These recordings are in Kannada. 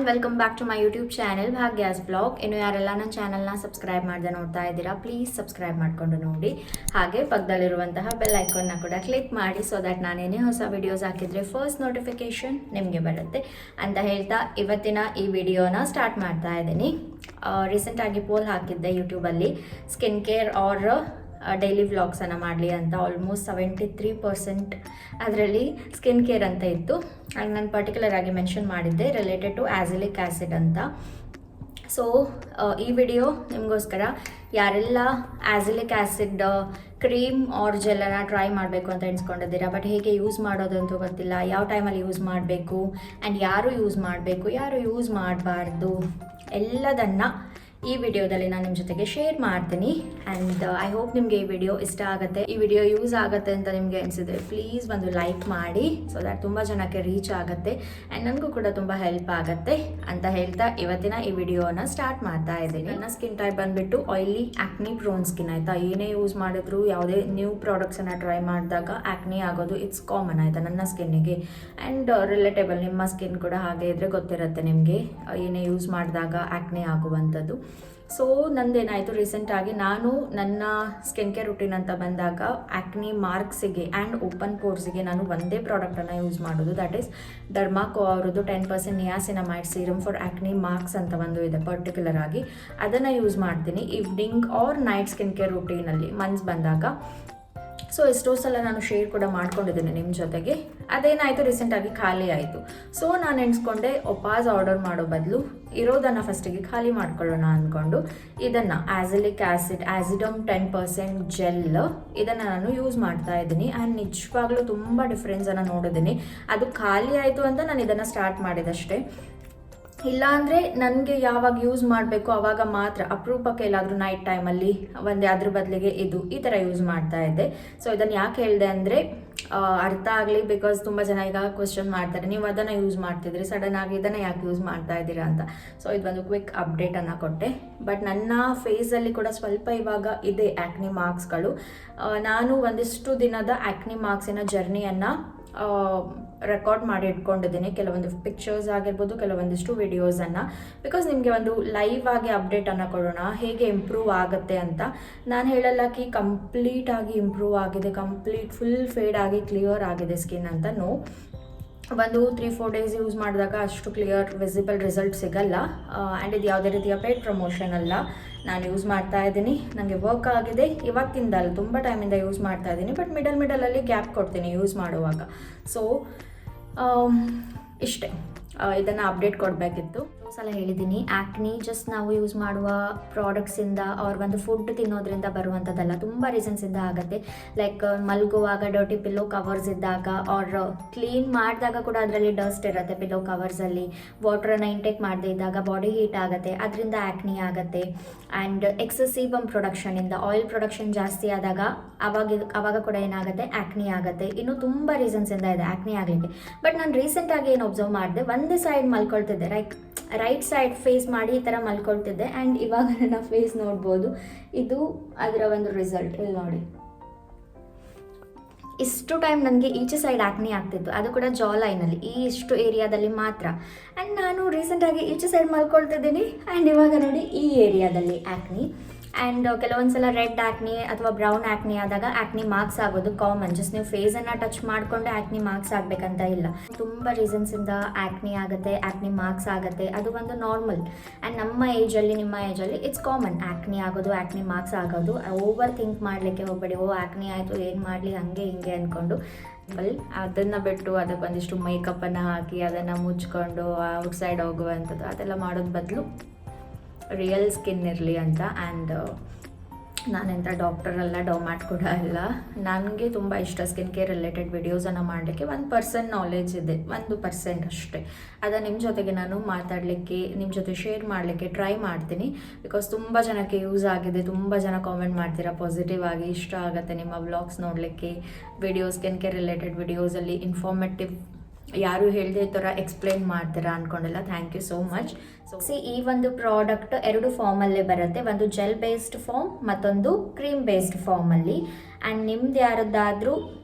And welcome back to my YouTube channel Bhagya's blog. ಇನ್ನು ಯಾರೆಲ್ಲ ನನ್ನ ಚಾನಲ್ನ ಸಬ್ಸ್ಕ್ರೈಬ್ ಮಾಡದೆ ನೋಡ್ತಾ ಇದ್ದೀರಾ, ಪ್ಲೀಸ್ ಸಬ್ಸ್ಕ್ರೈಬ್ ಮಾಡಿಕೊಂಡು ನೋಡಿ. ಹಾಗೆ ಪಕ್ಕದಲ್ಲಿರುವಂತಹ ಬೆಲ್ ಐಕಾನ್ನ ಕೂಡ ಕ್ಲಿಕ್ ಮಾಡಿ, ಸೊ ದಟ್ ನಾನೇನೇ ಹೊಸ ವಿಡಿಯೋಸ್ ಹಾಕಿದರೆ ಫಸ್ಟ್ ನೋಟಿಫಿಕೇಶನ್ ನಿಮಗೆ ಬರುತ್ತೆ ಅಂತ ಹೇಳ್ತಾ ಇವತ್ತಿನ ಈ ವಿಡಿಯೋನ ಸ್ಟಾರ್ಟ್ ಮಾಡ್ತಾ ಇದ್ದೀನಿ. ರೀಸೆಂಟಾಗಿ ಪೋಲ್ ಹಾಕಿದ್ದೆ ಯೂಟ್ಯೂಬಲ್ಲಿ, ಸ್ಕಿನ್ ಕೇರ್ ಆರ್ ಡೈಲಿ ವ್ಲಾಗ್ಸನ್ನು ಮಾಡಲಿ ಅಂತ. ಆಲ್ಮೋಸ್ಟ್ 73% ಅದರಲ್ಲಿ ಸ್ಕಿನ್ ಕೇರ್ ಅಂತ ಇತ್ತು. ಆ್ಯಂಡ್ ನಾನು ಪರ್ಟಿಕ್ಯುಲರ್ ಆಗಿ ಮೆನ್ಷನ್ ಮಾಡಿದ್ದೆ ರಿಲೇಟೆಡ್ ಟು ಆ್ಯಸಿಲಿಕ್ ಆ್ಯಸಿಡ್ ಅಂತ. ಸೊ ಈ ವಿಡಿಯೋ ನಿಮಗೋಸ್ಕರ ಯಾರೆಲ್ಲ ಆ್ಯಸಿಲಿಕ್ ಆ್ಯಸಿಡ್ ಕ್ರೀಮ್ ಆರ್ ಜೆಲ್ಲನ್ನು ಟ್ರೈ ಮಾಡಬೇಕು ಅಂತ ಎಣಿಸ್ಕೊಂಡಿದ್ದೀರಾ, ಬಟ್ ಹೇಗೆ ಯೂಸ್ ಮಾಡೋದು ಅಂತೂ ಗೊತ್ತಿಲ್ಲ, ಯಾವ ಟೈಮಲ್ಲಿ ಯೂಸ್ ಮಾಡಬೇಕು ಆ್ಯಂಡ್ ಯಾರು ಯೂಸ್ ಮಾಡಬೇಕು ಯಾರು ಯೂಸ್ ಮಾಡಬಾರ್ದು ಎಲ್ಲದನ್ನು ಈ ವಿಡಿಯೋದಲ್ಲಿ ನಾನು ನಿಮ್ಮ ಜೊತೆಗೆ ಶೇರ್ ಮಾಡ್ತೀನಿ. ಆ್ಯಂಡ್ ಐ ಹೋಪ್ ನಿಮಗೆ ಈ ವಿಡಿಯೋ ಇಷ್ಟ ಆಗುತ್ತೆ, ಈ ವಿಡಿಯೋ ಯೂಸ್ ಆಗುತ್ತೆ ಅಂತ ನಿಮಗೆ ಅನಿಸಿದ್ರೆ ಪ್ಲೀಸ್ ಒಂದು ಲೈಕ್ ಮಾಡಿ, ಸೊ ದ್ಯಾಟ್ ತುಂಬ ಜನಕ್ಕೆ ರೀಚ್ ಆಗುತ್ತೆ ಆ್ಯಂಡ್ ನನಗೂ ಕೂಡ ತುಂಬ ಹೆಲ್ಪ್ ಆಗುತ್ತೆ ಅಂತ ಹೇಳ್ತಾ ಇವತ್ತಿನ ಈ ವಿಡಿಯೋನ ಸ್ಟಾರ್ಟ್ ಮಾಡ್ತಾ ಇದ್ದೀನಿ. ನನ್ನ ಸ್ಕಿನ್ ಟೈಪ್ ಬಂದುಬಿಟ್ಟು ಆಯಿಲಿ ಆ್ಯಕ್ನಿ ಪ್ರೋನ್ ಸ್ಕಿನ್ ಆಯಿತಾ. ಏನೇ ಯೂಸ್ ಮಾಡಿದ್ರು ಯಾವುದೇ ನ್ಯೂ ಪ್ರಾಡಕ್ಟ್ಸನ್ನು ಟ್ರೈ ಮಾಡಿದಾಗ ಆ್ಯಕ್ನಿ ಆಗೋದು ಇಟ್ಸ್ ಕಾಮನ್ ಆಯಿತಾ ನನ್ನ ಸ್ಕಿನ್ನಿಗೆ. ಆ್ಯಂಡ್ ರಿಲೇಟೇಬಲ್ ನಿಮ್ಮ ಸ್ಕಿನ್ ಕೂಡ ಹಾಗೆ ಇದ್ದರೆ ಗೊತ್ತಿರುತ್ತೆ ನಿಮಗೆ ಏನೇ ಯೂಸ್ ಮಾಡಿದಾಗ ಆ್ಯಕ್ನಿ ಆಗುವಂಥದ್ದು. ಸೊ ನಂದೇನಾಯಿತು, ರೀಸೆಂಟಾಗಿ ನಾನು ನನ್ನ ಸ್ಕಿನ್ ಕೇರ್ ರುಟೀನ್ ಅಂತ ಬಂದಾಗ ಆ್ಯಕ್ನಿ ಮಾರ್ಕ್ಸಿಗೆ ಆ್ಯಂಡ್ ಓಪನ್ ಪೋರ್ಸಿಗೆ ನಾನು ಒಂದೇ ಪ್ರಾಡಕ್ಟನ್ನು ಯೂಸ್ ಮಾಡೋದು, ದಟ್ ಈಸ್ ಡರ್ಮಾಕೋ ಅವರದ್ದು 10% niacinamide serum for acne marks ಅಂತ ಒಂದು ಇದೆ ಪರ್ಟಿಕ್ಯುಲರ್ ಆಗಿ. ಅದನ್ನು ಯೂಸ್ ಮಾಡ್ತೀನಿ evening or night skin care ರುಟೀನಲ್ಲಿ ಮನ್ಸ್ ಬಂದಾಗ. ಸೊ ಎಷ್ಟೋ ಸಲ ನಾನು ಶೇರ್ ಕೂಡ ಮಾಡ್ಕೊಂಡಿದ್ದೀನಿ ನಿಮ್ಮ ಜೊತೆಗೆ. ಅದೇನಾಯಿತು, ರೀಸೆಂಟಾಗಿ ಖಾಲಿ ಆಯಿತು. ಸೊ ನಾನು ಎಣಿಸ್ಕೊಂಡೆ ಒಪಾಸ್ ಆರ್ಡರ್ ಮಾಡೋ ಬದಲು ಇರೋದನ್ನು ಫಸ್ಟಿಗೆ ಖಾಲಿ ಮಾಡ್ಕೊಳ್ಳೋಣ ಅಂದ್ಕೊಂಡು ಇದನ್ನು ಆ್ಯಸಿಲಿಕ್ ಆ್ಯಸಿಡ್ ಆ್ಯಸಿಡಮ್ 10% ಜೆಲ್ ಇದನ್ನು ನಾನು ಯೂಸ್ ಮಾಡ್ತಾ ಇದ್ದೀನಿ. ಆ್ಯಂಡ್ ನಿಜವಾಗ್ಲೂ ತುಂಬ ಡಿಫ್ರೆನ್ಸನ್ನು ನೋಡಿದ್ದೀನಿ. ಅದು ಖಾಲಿ ಆಯಿತು ಅಂತ ನಾನು ಇದನ್ನು ಸ್ಟಾರ್ಟ್ ಮಾಡಿದಷ್ಟೇ, ಇಲ್ಲಾಂದರೆ ನನಗೆ ಯಾವಾಗ ಯೂಸ್ ಮಾಡಬೇಕು ಆವಾಗ ಮಾತ್ರ ಅಪರೂಪಕ್ಕೆ ಎಲ್ಲಾದರೂ ನೈಟ್ ಟೈಮಲ್ಲಿ ಒಂದೇ ಅದ್ರ ಬದಲಿಗೆ ಈ ಥರ ಯೂಸ್ ಮಾಡ್ತಾ ಇದ್ದೆ. ಸೊ ಇದನ್ನು ಯಾಕೆ ಹೇಳಿದೆ ಅಂದರೆ ಅರ್ಥ ಆಗಲಿ, ಬಿಕಾಸ್ ತುಂಬ ಜನ ಈಗ ಕ್ವೆಶ್ಚನ್ ಮಾಡ್ತಾರೆ, ನೀವು ಅದನ್ನು ಯೂಸ್ ಮಾಡ್ತಿದ್ರಿ ಸಡನ್ ಆಗಿ ಇದನ್ನು ಯಾಕೆ ಯೂಸ್ ಮಾಡ್ತಾ ಇದ್ದೀರಾ ಅಂತ. ಸೊ ಇದೊಂದು ಕ್ವಿಕ್ ಅಪ್ಡೇಟನ್ನು ಕೊಟ್ಟೆ. ಬಟ್ ನನ್ನ ಫೇಸಲ್ಲಿ ಕೂಡ ಸ್ವಲ್ಪ ಇವಾಗ ಇದೆ ಆ್ಯಕ್ನಿ ಮಾರ್ಕ್ಸ್ಗಳು. ನಾನು ಒಂದಿಷ್ಟು ದಿನದ ಆ್ಯಕ್ನಿ ಮಾರ್ಕ್ಸಿನ ಜರ್ನಿಯನ್ನು ರೆಕಾರ್ಡ್ ಮಾಡಿ ಇಟ್ಕೊಂಡಿದ್ದೀನಿ, ಕೆಲವೊಂದು ಪಿಕ್ಚರ್ಸ್ ಆಗಿರ್ಬೋದು, ಕೆಲವೊಂದಿಷ್ಟು ವಿಡಿಯೋಸನ್ನು, ಬಿಕಾಸ್ ನಿಮಗೆ ಒಂದು ಲೈವ್ ಆಗಿ ಅಪ್ಡೇಟನ್ನು ಕೊಡೋಣ ಹೇಗೆ ಇಂಪ್ರೂವ್ ಆಗುತ್ತೆ ಅಂತ. ನಾನು ಹೇಳಲ್ಲಕ್ಕೆ ಕಂಪ್ಲೀಟಾಗಿ ಇಂಪ್ರೂವ್ ಆಗಿದೆ, ಕಂಪ್ಲೀಟ್ ಫುಲ್ ಫೇಡ್ ಆಗಿ ಕ್ಲಿಯರ್ ಆಗಿದೆ ಸ್ಕಿನ್ ಅಂತ. ನೋ, ಒಂದು 3-4 ಡೇಸ್ ಯೂಸ್ ಮಾಡಿದಾಗ ಅಷ್ಟು ಕ್ಲಿಯರ್ ವಿಸಿಬಲ್ ರಿಸಲ್ಟ್ ಸಿಗಲ್ಲ. ಆ್ಯಂಡ್ ಇದು ಯಾವುದೇ ರೀತಿಯ ಪೇಡ್ ಪ್ರಮೋಷನ್ ಅಲ್ಲ, ನಾನು ಯೂಸ್ ಮಾಡ್ತಾ ಇದ್ದೀನಿ, ನನಗೆ ವರ್ಕ್ ಆಗಿದೆ. ಇವತ್ತಿಂದ ಅಲ್ಲ, ತುಂಬ ಟೈಮಿಂದ ಯೂಸ್ ಮಾಡ್ತಾ ಇದ್ದೀನಿ, ಬಟ್ ಮಿಡಲಲ್ಲಿ ಗ್ಯಾಪ್ ಕೊಡ್ತೀನಿ ಯೂಸ್ ಮಾಡುವಾಗ. ಸೊ ಇಷ್ಟೇ, ಇದನ್ನು ಅಪ್ಡೇಟ್ ಕೊಡಬೇಕಿತ್ತು. ಸಲ ಹೇಳಿದ್ದೀನಿ, ಆ್ಯಕ್ನಿ ಜಸ್ಟ್ ನಾವು ಯೂಸ್ ಮಾಡುವ ಪ್ರಾಡಕ್ಟ್ಸಿಂದ ಅವ್ರ ಒಂದು ಫುಡ್ ತಿನ್ನೋದ್ರಿಂದ ಬರುವಂಥದ್ದಲ್ಲ, ತುಂಬ ರೀಸನ್ಸಿಂದ ಆಗುತ್ತೆ. ಲೈಕ್ ಮಲಗುವಾಗ ಡರ್ಟಿ ಪಿಲ್ಲೋ ಕವರ್ಸ್ ಇದ್ದಾಗ ಆರ್ ಕ್ಲೀನ್ ಮಾಡಿದಾಗ ಕೂಡ ಅದರಲ್ಲಿ ಡಸ್ಟ್ ಇರುತ್ತೆ ಪಿಲ್ಲೋ ಕವರ್ಸಲ್ಲಿ. ವಾಟ್ರನ್ನು ಇಂಟೇಕ್ ಮಾಡದೇ ಇದ್ದಾಗ ಬಾಡಿ ಹೀಟ್ ಆಗುತ್ತೆ, ಅದರಿಂದ ಆ್ಯಕ್ನಿ ಆಗುತ್ತೆ. ಆ್ಯಂಡ್ ಎಕ್ಸೆಸಿವ್ ಪ್ರೊಡಕ್ಷನಿಂದ ಆಯಿಲ್ ಪ್ರೊಡಕ್ಷನ್ ಜಾಸ್ತಿ ಆದಾಗ ಆವಾಗ ಕೂಡ ಏನಾಗುತ್ತೆ, ಆ್ಯಕ್ನಿ ಆಗುತ್ತೆ. ಇನ್ನೂ ತುಂಬ ರೀಸನ್ಸಿಂದ ಇದೆ ಆ್ಯಕ್ನಿ ಆಗಲಿಕ್ಕೆ. ಬಟ್ ನಾನು ರೀಸೆಂಟಾಗಿ ಏನು ಒಬ್ಸರ್ವ್ ಮಾಡಿದೆ, ಒಂದೇ ಸೈಡ್ ಮಲ್ಕೊಳ್ತಿದ್ದೆ, ರೈಟ್ ಸೈಡ್ ಫೇಸ್ ಮಾಡಿ ಈ ಥರ ಮಲ್ಕೊಳ್ತಿದ್ದೆ. ಆ್ಯಂಡ್ ಇವಾಗ ನನ್ನ ಫೇಸ್ ನೋಡ್ಬೋದು, ಇದು ಅದರ ಒಂದು ರಿಸಲ್ಟ್. ಇಲ್ಲಿ ನೋಡಿ, ಇಷ್ಟು ಟೈಮ್ ನನಗೆ ಈಚೆ ಸೈಡ್ ಆ್ಯಕ್ನಿ ಆಗ್ತಿತ್ತು, ಅದು ಕೂಡ ಜಾ ಲೈನಲ್ಲಿ ಇಷ್ಟು ಏರಿಯಾದಲ್ಲಿ ಮಾತ್ರ. ಆ್ಯಂಡ್ ನಾನು ರೀಸೆಂಟಾಗಿ ಈಚೆ ಸೈಡ್ ಮಲ್ಕೊಳ್ತಿದ್ದೀನಿ, ಆ್ಯಂಡ್ ಇವಾಗ ನೋಡಿ ಈ ಏರಿಯಾದಲ್ಲಿ ಆ್ಯಕ್ನಿ. ಆ್ಯಂಡ್ ಕೆಲವೊಂದು ಸಲ ರೆಡ್ ಆ್ಯಕ್ನಿ ಅಥವಾ ಬ್ರೌನ್ ಆ್ಯಕ್ನಿ ಆದಾಗ ಆ್ಯಕ್ನಿ ಮಾರ್ಕ್ಸ್ ಆಗೋದು ಕಾಮನ್. ಜಸ್ಟ್ ನೀವು ಫೇಸನ್ನು ಟಚ್ ಮಾಡಿಕೊಂಡು ಆ್ಯಕ್ನಿ ಮಾರ್ಕ್ಸ್ ಆಗಬೇಕಂತ ಇಲ್ಲ. ತುಂಬ ರೀಸನ್ಸಿಂದ ಆ್ಯಕ್ನಿ ಆಗುತ್ತೆ, ಆ್ಯಕ್ನಿ ಮಾರ್ಕ್ಸ್ ಆಗುತ್ತೆ, ಅದು ಒಂದು ನಾರ್ಮಲ್. ಆ್ಯಂಡ್ ನಮ್ಮ ಏಜಲ್ಲಿ ನಿಮ್ಮ ಏಜಲ್ಲಿ ಇಟ್ಸ್ ಕಾಮನ್ ಆ್ಯಕ್ನಿ ಆಗೋದು, ಆ್ಯಕ್ನಿ ಮಾರ್ಕ್ಸ್ ಆಗೋದು. ಓವರ್ ಥಿಂಕ್ ಮಾಡಲಿಕ್ಕೆ ಹೋಗಬೇಡಿ, ಆ್ಯಕ್ನಿ ಆಯಿತು ಏನು ಮಾಡಲಿ ಹಂಗೆ ಹಿಂಗೆ ಅಂದ್ಕೊಂಡು. ಅದನ್ನು ಬಿಟ್ಟು ಅದಕ್ಕೆ ಒಂದಿಷ್ಟು ಮೇಕಪ್ಪನ್ನು ಹಾಕಿ ಅದನ್ನು ಮುಚ್ಕೊಂಡು ಔಟ್ಸೈಡ್ ಹೋಗುವಂಥದ್ದು ಅದೆಲ್ಲ ಮಾಡೋದು ಬದಲು ರಿಯಲ್ ಸ್ಕಿನ್ ಇರಲಿ ಅಂತ. ಆ್ಯಂಡ್ ನಾನೆಂಥ ಡಾಕ್ಟರಲ್ಲ, ಡೌಮ್ಯಾಟ್ ಕೂಡ ಅಲ್ಲ. ನನಗೆ ತುಂಬ ಇಷ್ಟ ಸ್ಕಿನ್ ಕೇರ್ ರಿಲೇಟೆಡ್ ವಿಡಿಯೋಸನ್ನು ಮಾಡಲಿಕ್ಕೆ. 1% ನಾಲೆಜ್ ಇದೆ, 1% ಅಷ್ಟೇ. ಅದನ್ನು ನಿಮ್ಮ ಜೊತೆಗೆ ನಾನು ಮಾತಾಡಲಿಕ್ಕೆ, ನಿಮ್ಮ ಜೊತೆ ಶೇರ್ ಮಾಡಲಿಕ್ಕೆ ಟ್ರೈ ಮಾಡ್ತೀನಿ. ಬಿಕಾಸ್ ತುಂಬ ಜನಕ್ಕೆ ಯೂಸ್ ಆಗಿದೆ, ತುಂಬ ಜನ ಕಾಮೆಂಟ್ ಮಾಡ್ತೀರಾ ಪಾಸಿಟಿವ್ ಆಗಿ, ಇಷ್ಟ ಆಗುತ್ತೆ ನಿಮ್ಮ ವ್ಲಾಗ್ಸ್ ನೋಡಲಿಕ್ಕೆ, ವಿಡಿಯೋಸ್ ಸ್ಕಿನ್ ಕೇರ್ ರಿಲೇಟೆಡ್ ವಿಡಿಯೋಸಲ್ಲಿ ಇನ್ಫಾರ್ಮೇಟಿವ್ ಯಾರು ಹೇಳಿದೆ ಈ ಥರ ಎಕ್ಸ್ಪ್ಲೈನ್ ಮಾಡ್ತೀರಾ ಅಂದ್ಕೊಂಡಿಲ್ಲ. Thank you so much. So ಈ ಒಂದು ಪ್ರಾಡಕ್ಟ್ 2 ಫಾರ್ಮಲ್ಲೇ ಬರುತ್ತೆ, ಒಂದು ಜೆಲ್ ಬೇಸ್ಡ್ ಫಾರ್ಮ್ ಮತ್ತೊಂದು ಕ್ರೀಮ್ ಬೇಸ್ಡ್ ಫಾರ್ಮಲ್ಲಿ. ಆ್ಯಂಡ್ ನಿಮ್ದು ಯಾರದ್ದಾದರೂ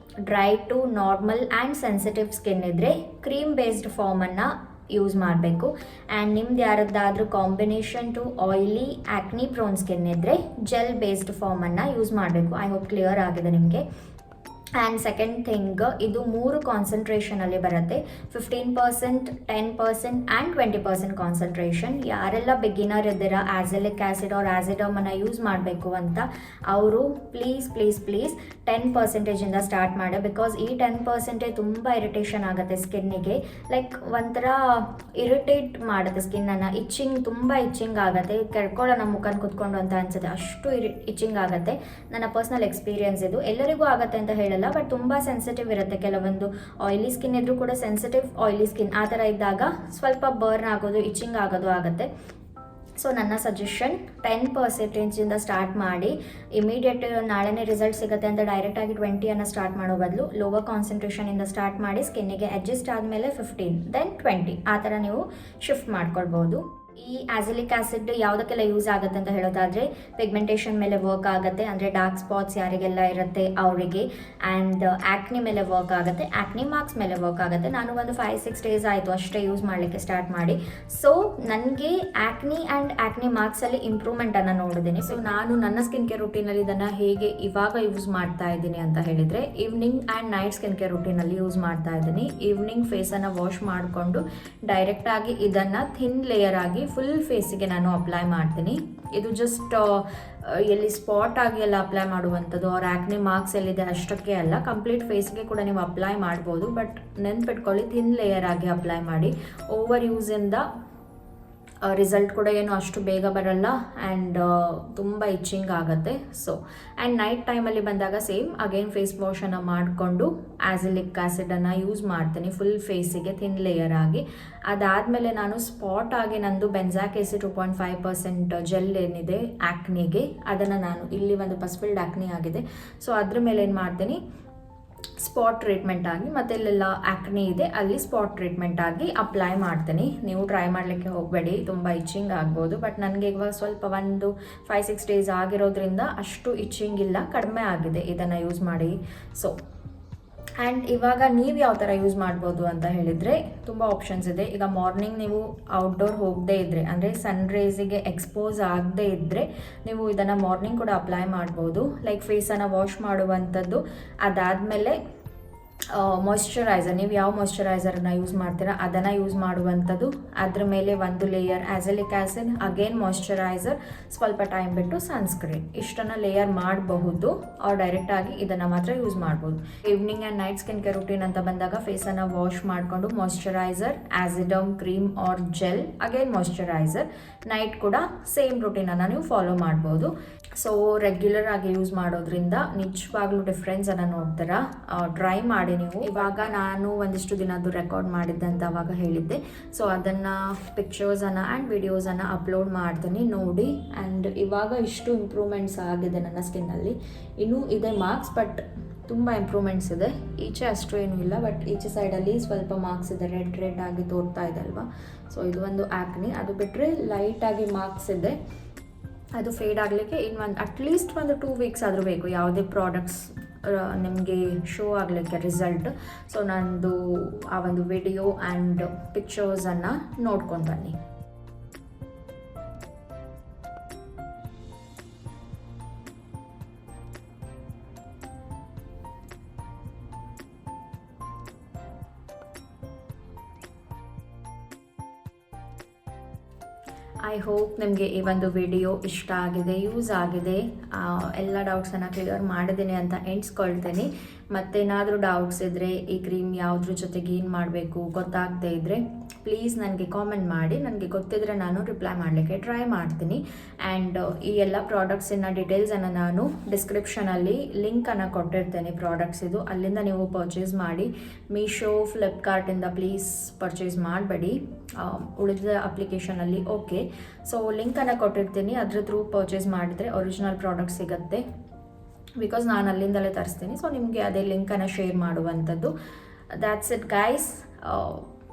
dry to normal and sensitive skin ಇದ್ದರೆ ಕ್ರೀಮ್ ಬೇಸ್ಡ್ ಫಾರ್ಮನ್ನು ಯೂಸ್ ಮಾಡಬೇಕು. ಆ್ಯಂಡ್ ನಿಮ್ದು ಯಾರದ್ದಾದರೂ combination to oily acne prone skin ಇದ್ದರೆ ಜೆಲ್ ಬೇಸ್ಡ್ ಫಾರ್ಮನ್ನು ಯೂಸ್ ಮಾಡಬೇಕು. ಐ ಹೋಪ್ ಕ್ಲಿಯರ್ ಆಗಿದೆ ನಿಮಗೆ. ಆ್ಯಂಡ್ ಸೆಕೆಂಡ್ ಥಿಂಗ್, ಇದು 3 ಕಾನ್ಸಂಟ್ರೇಷನಲ್ಲಿ ಬರುತ್ತೆ. 15%, 10% ಆ್ಯಂಡ್ 20% ಕಾನ್ಸಂಟ್ರೇಷನ್. ಯಾರೆಲ್ಲ ಬಿಗಿನರ್ ಇದ್ದೀರಾ ಆ್ಯಸಿಲಿಕ್ ಆ್ಯಸಿಡ್ ಆರ್ ಆ್ಯಸಿಡಮನ್ನು ಯೂಸ್ ಮಾಡಬೇಕು ಅಂತ, ಅವರು ಪ್ಲೀಸ್ 10%ಇಂದ ಸ್ಟಾರ್ಟ್ ಮಾಡಿ. ಬಿಕಾಸ್ ಈ 10% ತುಂಬ ಇರಿಟೇಷನ್ ಆಗುತ್ತೆ ಸ್ಕಿನ್ನಿಗೆ. ಲೈಕ್ ಒಂಥರ ಇರಿಟೇಟ್ ಮಾಡುತ್ತೆ ಸ್ಕಿನ್ನನ್ನು. ತುಂಬ ಇಚ್ಚಿಂಗ್ ಆಗುತ್ತೆ. ಕೆಡ್ಕೊಳ್ಳೋಣ ಮುಖನ ಕುತ್ಕೊಂಡು ಅಂತ ಅನ್ಸುತ್ತೆ, ಅಷ್ಟು ಇಚ್ಚಿಂಗ್ ಆಗುತ್ತೆ. ನನ್ನ ಪರ್ಸ್ನಲ್ ಎಕ್ಸ್ಪೀರಿಯನ್ಸ್ ಇದು. ಎಲ್ಲರಿಗೂ ಆಗುತ್ತೆ ಅಂತ ಹೇಳಲ್ಲ, ಬಟ್ ತುಂಬ ಸೆನ್ಸಿಟಿವ್ ಇರುತ್ತೆ. ಕೆಲವೊಂದು ಆಯಿಲಿ ಸ್ಕಿನ್ ಇದ್ರೂ ಕೂಡ ಸೆನ್ಸಿಟಿವ್ ಆಯಿಲಿ ಸ್ಕಿನ್ ಆ ಥರ ಇದ್ದಾಗ ಸ್ವಲ್ಪ ಬರ್ನ್ ಆಗೋದು, ಇಚ್ಚಿಂಗ್ ಆಗೋದು ಆಗುತ್ತೆ. ಸೊ ನನ್ನ ಸಜೆಷನ್ 10%ಇಂದ ಸ್ಟಾರ್ಟ್ ಮಾಡಿ. ಇಮಿಡಿಯೇಟ್ ನಾಳೆನೇ ರಿಸಲ್ಟ್ ಸಿಗುತ್ತೆ ಅಂತ ಡೈರೆಕ್ಟಾಗಿ 20 ಸ್ಟಾರ್ಟ್ ಮಾಡೋ ಬದಲು ಲೋವರ್ ಕಾನ್ಸಂಟ್ರೇಷನಿಂದ ಸ್ಟಾರ್ಟ್ ಮಾಡಿ. ಸ್ಕಿನ್ನಿಗೆ ಅಡ್ಜಸ್ಟ್ ಆದಮೇಲೆ 15 ದೆನ್ 20 ಆ ಥರ ನೀವು ಶಿಫ್ಟ್ ಮಾಡ್ಕೊಳ್ಬೋದು. ಈ ಆ್ಯಸಿಲಿಕ್ ಆ್ಯಸಿಡ್ ಯಾವುದಕ್ಕೆಲ್ಲ ಯೂಸ್ ಆಗುತ್ತೆ ಅಂತ ಹೇಳೋದಾದರೆ, ಪಿಗ್ಮೆಂಟೇಷನ್ ಮೇಲೆ ವರ್ಕ್ ಆಗುತ್ತೆ, ಅಂದರೆ ಡಾರ್ಕ್ ಸ್ಪಾಟ್ಸ್ ಯಾರಿಗೆಲ್ಲ ಇರುತ್ತೆ ಅವರಿಗೆ. ಆ್ಯಂಡ್ ಆ್ಯಕ್ನಿ ಮೇಲೆ ವರ್ಕ್ ಆಗುತ್ತೆ, ಆ್ಯಕ್ನಿ ಮಾರ್ಕ್ಸ್ ಮೇಲೆ ವರ್ಕ್ ಆಗುತ್ತೆ. ನಾನು ಒಂದು 5-6 ಡೇಸ್ ಆಯಿತು ಅಷ್ಟೇ ಯೂಸ್ ಮಾಡಲಿಕ್ಕೆ ಸ್ಟಾರ್ಟ್ ಮಾಡಿ. ಸೊ ನನಗೆ ಆ್ಯಕ್ನಿ ಮಾರ್ಕ್ಸಲ್ಲಿ ಇಂಪ್ರೂವ್ಮೆಂಟನ್ನು ನೋಡಿದ್ದೀನಿ. ಸೊ ನಾನು ನನ್ನ ಸ್ಕಿನ್ ಕೇರ್ ರುಟೀನಲ್ಲಿ ಇದನ್ನು ಹೇಗೆ ಇವಾಗ ಯೂಸ್ ಮಾಡ್ತಾ ಇದ್ದೀನಿ ಅಂತ ಹೇಳಿದರೆ, evening and night skin care ರುಟೀನಲ್ಲಿ ಯೂಸ್ ಮಾಡ್ತಾ ಇದ್ದೀನಿ. ಈವ್ನಿಂಗ್ ಫೇಸನ್ನು ವಾಶ್ ಮಾಡಿಕೊಂಡು ಡೈರೆಕ್ಟಾಗಿ ಇದನ್ನು ಥಿನ್ ಲೇಯರ್ ಆಗಿ ಫುಲ್ ಫೇಸಿಗೆ ನಾನು ಅಪ್ಲೈ ಮಾಡ್ತೀನಿ. ಇದು ಜಸ್ಟ್ ಎಲ್ಲಿ ಸ್ಪಾಟ್ ಆಗಿ ಎಲ್ಲ ಅಪ್ಲೈ ಮಾಡುವಂಥದ್ದು, ಅವ್ರ ಆ್ಯಕ್ನಿ ಮಾರ್ಕ್ಸ್ ಎಲ್ಲಿದೆ ಅಷ್ಟಕ್ಕೆ ಅಲ್ಲ, ಕಂಪ್ಲೀಟ್ ಫೇಸ್ಗೆ ಕೂಡ ನೀವು ಅಪ್ಲೈ ಮಾಡ್ಬೋದು. ಬಟ್ ನೆನ್ಪಿಟ್ಕೊಳ್ಳಿ, ಥಿನ್ ಲೇಯರ್ ಆಗಿ ಅಪ್ಲೈ ಮಾಡಿ. ಓವರ್ ಯೂಸಿಂದ ರಿಸಲ್ಟ್ ಕೂಡ ಏನು ಅಷ್ಟು ಬೇಗ ಬರಲ್ಲ ಆ್ಯಂಡ್ ತುಂಬ ಇಚ್ಚಿಂಗ್ ಆಗುತ್ತೆ. ಸೊ ಆ್ಯಂಡ್ ನೈಟ್ ಟೈಮಲ್ಲಿ ಬಂದಾಗ ಸೇಮ್ ಅಗೇನ್ ಫೇಸ್ ವಾಶನ್ನು ಮಾಡಿಕೊಂಡು ಆ್ಯಸಿಲಿಕ್ ಆ್ಯಸಿಡನ್ನು ಯೂಸ್ ಮಾಡ್ತೀನಿ ಫುಲ್ ಫೇಸಿಗೆ ಥಿನ್ ಲೇಯರ್ ಆಗಿ. ಅದಾದಮೇಲೆ ನಾನು ಸ್ಪಾಟ್ ಆಗಿ ನಂದು ಬೆನ್ಸಾಕ್ ಎಸಿ 2.5% ಜೆಲ್ ಏನಿದೆ ಆ್ಯಕ್ನಿಗೆ, ಅದನ್ನು ನಾನು ಇಲ್ಲಿ ಒಂದು ಪಸ್ಫಿಲ್ಡ್ ಆ್ಯಕ್ನಿ ಆಗಿದೆ, ಸೊ ಅದ್ರ ಮೇಲೆ ಏನು ಮಾಡ್ತೀನಿ, ಸ್ಪಾಟ್ ಟ್ರೀಟ್ಮೆಂಟ್ ಆಗಿ, ಮತ್ತು ಇಲ್ಲೆಲ್ಲ ಆ್ಯಕ್ನಿ ಇದೆ ಅಲ್ಲಿ ಸ್ಪಾಟ್ ಟ್ರೀಟ್ಮೆಂಟ್ ಆಗಿ ಅಪ್ಲೈ ಮಾಡ್ತೀನಿ. ನೀವು ಟ್ರೈ ಮಾಡಲಿಕ್ಕೆ ಹೋಗಬೇಡಿ, ತುಂಬ ಇಚ್ಚಿಂಗ್ ಆಗ್ಬೋದು. ಬಟ್ ನನಗೆ ಇವಾಗ ಸ್ವಲ್ಪ ಒಂದು 5-6 ಡೇಸ್ ಆಗಿರೋದ್ರಿಂದ ಅಷ್ಟು ಇಚ್ಚಿಂಗ್ ಇಲ್ಲ, ಕಡಿಮೆ ಆಗಿದೆ ಇದನ್ನು ಯೂಸ್ ಮಾಡಿ. ಸೊ ಆ್ಯಂಡ್ ಇವಾಗ ನೀವು ಯಾವ ಥರ ಯೂಸ್ ಮಾಡ್ಬೋದು ಅಂತ ಹೇಳಿದರೆ ತುಂಬ ಆಪ್ಷನ್ಸ್ ಇದೆ. ಈಗ ಮಾರ್ನಿಂಗ್ ನೀವು ಔಟ್ಡೋರ್ ಹೋಗದೇ ಇದ್ದರೆ, ಅಂದರೆ ಸನ್ ರೇಸಿಗೆ ಎಕ್ಸ್ಪೋಸ್ ಆಗದೇ ಇದ್ದರೆ ನೀವು ಇದನ್ನು ಮಾರ್ನಿಂಗ್ ಕೂಡ ಅಪ್ಲೈ ಮಾಡ್ಬೋದು. ಲೈಕ್ ಫೇಸನ್ನು ವಾಶ್ ಮಾಡುವಂಥದ್ದು, ಅದಾದಮೇಲೆ ಮಾಯ್ಶ್ಚರೈಸರ್, ನೀವು ಯಾವ ಮಾಯ್ಶ್ಚರೈಸರನ್ನು ಯೂಸ್ ಮಾಡ್ತೀರಾ ಅದನ್ನು ಯೂಸ್ ಮಾಡುವಂಥದ್ದು. ಅದ್ರ ಮೇಲೆ ಒಂದು layer salicylic acid, again moisturiser, ಸ್ವಲ್ಪ ಟೈಮ್ ಬಿಟ್ಟು ಸನ್ಸ್ಕ್ರೀನ್, ಇಷ್ಟನ್ನು ಲೇಯರ್ ಮಾಡಬಹುದು. ಅವ್ರು ಡೈರೆಕ್ಟಾಗಿ ಇದನ್ನು ಮಾತ್ರ ಯೂಸ್ ಮಾಡ್ಬೋದು. Evening and night skin care routine ಅಂತ ಬಂದಾಗ ಫೇಸನ್ನು ವಾಶ್ ಮಾಡಿಕೊಂಡು ಮಾಯ್ಶ್ಚರೈಸರ್, ಆ್ಯಸಿಡಮ್ cream or gel, again moisturiser. Night ಕೂಡ ಸೇಮ್ ರುಟೀನನ್ನು ನೀವು ಫಾಲೋ ಮಾಡ್ಬೋದು. ಸೊ ರೆಗ್ಯುಲರ್ ಆಗಿ ಯೂಸ್ ಮಾಡೋದ್ರಿಂದ ನಿಜವಾಗ್ಲೂ ಡಿಫ್ರೆನ್ಸನ್ನು ನೋಡ್ತೀರಾ. ಟ್ರೈ ಮಾಡಿ ನೀವು. ಇವಾಗ ನಾನು ಒಂದಿಷ್ಟು ದಿನದ್ದು ರೆಕಾರ್ಡ್ ಮಾಡಿದ್ದೆ ಅಂತ ಅವಾಗ ಹೇಳಿದ್ದೆ, ಸೊ ಅದನ್ನು ಪಿಕ್ಚರ್ಸನ್ನು ಆ್ಯಂಡ್ ವಿಡಿಯೋಸನ್ನು ಅಪ್ಲೋಡ್ ಮಾಡ್ತೀನಿ ನೋಡಿ. ಆ್ಯಂಡ್ ಇವಾಗ ಇಷ್ಟು ಇಂಪ್ರೂವ್ಮೆಂಟ್ಸ್ ಆಗಿದೆ ನನ್ನ ಸ್ಕಿನ್ನಲ್ಲಿ. ಇನ್ನೂ ಇದೆ ಮಾರ್ಕ್ಸ್, ಬಟ್ ತುಂಬ ಇಂಪ್ರೂವ್ಮೆಂಟ್ಸ್ ಇದೆ. ಈಚೆ ಅಷ್ಟು ಏನೂ ಇಲ್ಲ, ಬಟ್ ಈಚೆ ಸೈಡಲ್ಲಿ ಸ್ವಲ್ಪ ಮಾರ್ಕ್ಸ್ ಇದೆ, ರೆಡ್ ಆಗಿ ತೋರ್ತಾ ಇದೆ ಅಲ್ವಾ. ಸೊ ಇದು ಒಂದು ಆ್ಯಕ್ನಿ. ಅದು ಬಿಟ್ಟರೆ ಲೈಟಾಗಿ ಮಾರ್ಕ್ಸ್ ಇದೆ, ಅದು ಫೇಡ್ ಆಗಲಿಕ್ಕೆ ಅಟ್ಲೀಸ್ಟ್ ಒಂದು 2 ವೀಕ್ಸ್ ಆದರೂ ಬೇಕು, ಯಾವುದೇ ಪ್ರಾಡಕ್ಟ್ಸ್ ನಿಮಗೆ ಶೋ ಆಗಲಿಕ್ಕೆ ರಿಸಲ್ಟ್. ಸೊ ನಂದು ಆ ಒಂದು ವಿಡಿಯೋ ಆ್ಯಂಡ್ ಪಿಕ್ಚರ್ಸನ್ನು ನೋಡ್ಕೊಂಡು ಬನ್ನಿ. ಐ ಹೋಪ್ ನಿಮಗೆ ಈ ಒಂದು ವಿಡಿಯೋ ಇಷ್ಟ ಆಗಿದೆ, ಯೂಸ್ ಆಗಿದೆ, ಎಲ್ಲ ಡೌಟ್ಸನ್ನು ಕ್ಲಿಯರ್ ಮಾಡಿದ್ದೀನಿ ಅಂತ ಎಣಿಸ್ಕೊಳ್ತೀನಿ. ಮತ್ತೇನಾದರೂ ಡೌಟ್ಸ್ ಇದ್ದರೆ, ಈ ಕ್ರೀಮ್ ಯಾವುದ್ರ ಜೊತೆಗೆ ಏನು ಮಾಡಬೇಕು ಗೊತ್ತಾಗದೇ ಇದ್ದರೆ ಪ್ಲೀಸ್ ನನಗೆ ಕಾಮೆಂಟ್ ಮಾಡಿ. ನನಗೆ ಗೊತ್ತಿದ್ದರೆ ನಾನು ರಿಪ್ಲೈ ಮಾಡಲಿಕ್ಕೆ ಟ್ರೈ ಮಾಡ್ತೀನಿ. ಆ್ಯಂಡ್ ಈ ಎಲ್ಲ ಪ್ರಾಡಕ್ಟ್ಸಿನ ಡೀಟೇಲ್ಸನ್ನು ನಾನು ಡಿಸ್ಕ್ರಿಪ್ಷನಲ್ಲಿ ಲಿಂಕನ್ನು ಕೊಟ್ಟಿರ್ತೇನೆ ಪ್ರಾಡಕ್ಟ್ಸಿದು, ಅಲ್ಲಿಂದ ನೀವು ಪರ್ಚೇಸ್ ಮಾಡಿ. ಮೀಶೋ, ಫ್ಲಿಪ್ಕಾರ್ಟಿಂದ ಪ್ಲೀಸ್ ಪರ್ಚೇಸ್ ಮಾಡಬೇಡಿ, ಉಳಿದ ಅಪ್ಲಿಕೇಶನಲ್ಲಿ ಓಕೆ. ಸೊ ಲಿಂಕನ್ನು ಕೊಟ್ಟಿರ್ತೀನಿ, ಅದ್ರ ಥ್ರೂ ಪರ್ಚೇಸ್ ಮಾಡಿದರೆ ಒರಿಜಿನಲ್ ಪ್ರಾಡಕ್ಟ್ ಸಿಗುತ್ತೆ. ಬಿಕಾಸ್ ನಾನು ಅಲ್ಲಿಂದಲೇ ತರಿಸ್ತೀನಿ, ಸೊ ನಿಮಗೆ ಅದೇ ಲಿಂಕನ್ನು ಶೇರ್ ಮಾಡುವಂಥದ್ದು. That's it guys.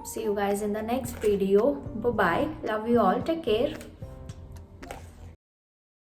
See you guys in the next video. Bye bye. Love you all. Take care.